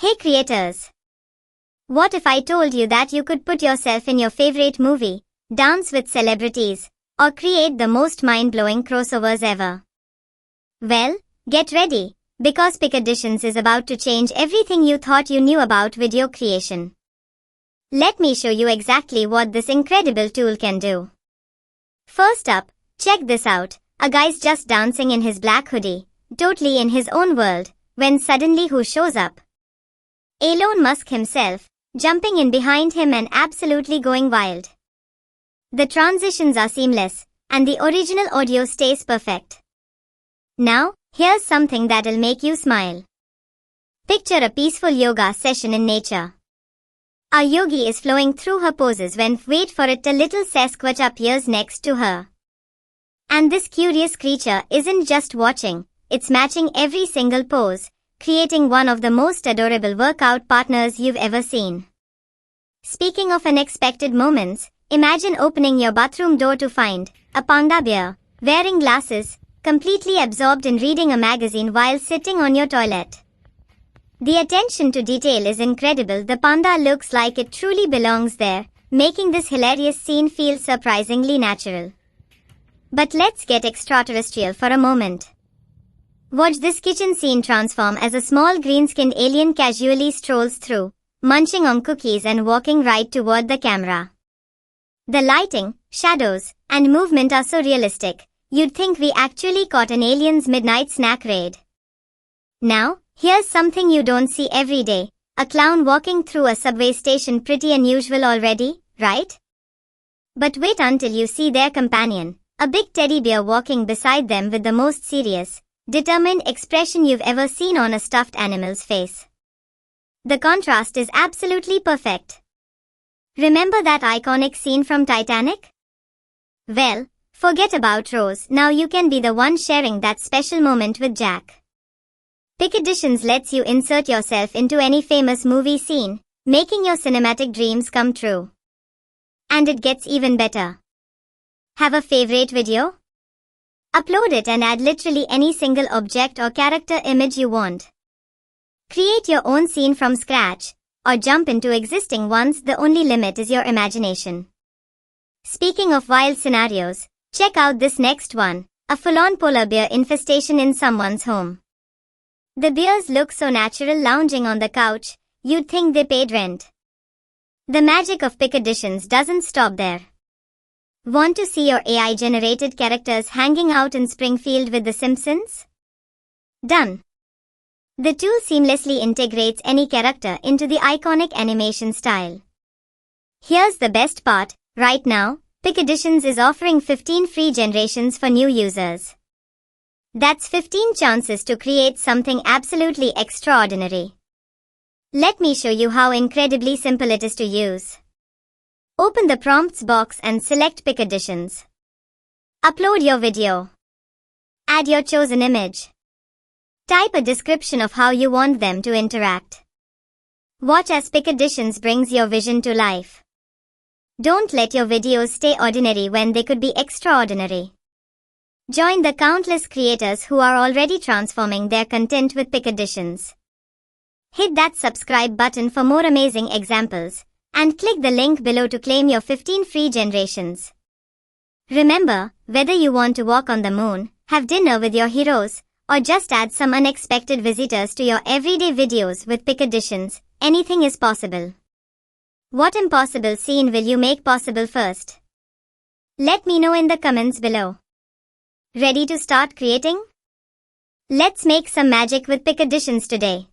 Hey creators! What if I told you that you could put yourself in your favorite movie, dance with celebrities, or create the most mind-blowing crossovers ever? Well, get ready, because Pikadditions is about to change everything you thought you knew about video creation. Let me show you exactly what this incredible tool can do. First up, check this out. A guy's just dancing in his black hoodie, totally in his own world, when suddenly who shows up? Elon Musk himself, jumping in behind him and absolutely going wild. The transitions are seamless, and the original audio stays perfect. Now, here's something that'll make you smile. Picture a peaceful yoga session in nature. Our yogi is flowing through her poses when wait for it, a little Sasquatch appears next to her. And this curious creature isn't just watching, it's matching every single pose, creating one of the most adorable workout partners you've ever seen. Speaking of unexpected moments, imagine opening your bathroom door to find a panda bear, wearing glasses, completely absorbed in reading a magazine while sitting on your toilet. The attention to detail is incredible. The panda looks like it truly belongs there, making this hilarious scene feel surprisingly natural. But let's get extraterrestrial for a moment. Watch this kitchen scene transform as a small green-skinned alien casually strolls through, munching on cookies and walking right toward the camera. The lighting, shadows, and movement are so realistic, you'd think we actually caught an alien's midnight snack raid. Now, here's something you don't see every day, a clown walking through a subway station. Pretty unusual already, right? But wait until you see their companion, a big teddy bear walking beside them with the most serious, determined expression you've ever seen on a stuffed animal's face. The contrast is absolutely perfect. Remember that iconic scene from Titanic? Well, forget about Rose, now you can be the one sharing that special moment with Jack. Pikadditions lets you insert yourself into any famous movie scene, making your cinematic dreams come true. And it gets even better. Have a favorite video? Upload it and add literally any single object or character image you want. Create your own scene from scratch, or jump into existing ones. The only limit is your imagination. Speaking of wild scenarios, check out this next one, a full-on polar bear infestation in someone's home. The bears look so natural lounging on the couch, you'd think they paid rent. The magic of Pikadditions doesn't stop there. Want to see your AI-generated characters hanging out in Springfield with the Simpsons? Done. The tool seamlessly integrates any character into the iconic animation style. Here's the best part, right now, Pikadditions is offering 15 free generations for new users. That's 15 chances to create something absolutely extraordinary. Let me show you how incredibly simple it is to use. Open the prompts box and select Pikadditions. Upload your video. Add your chosen image. Type a description of how you want them to interact. Watch as Pikadditions brings your vision to life. Don't let your videos stay ordinary when they could be extraordinary. Join the countless creators who are already transforming their content with Pikadditions. Hit that subscribe button for more amazing examples, and click the link below to claim your 15 free generations. Remember, whether you want to walk on the moon, have dinner with your heroes, or just add some unexpected visitors to your everyday videos with Pikadditions, anything is possible. What impossible scene will you make possible first? Let me know in the comments below. Ready to start creating? Let's make some magic with Pikadditions today.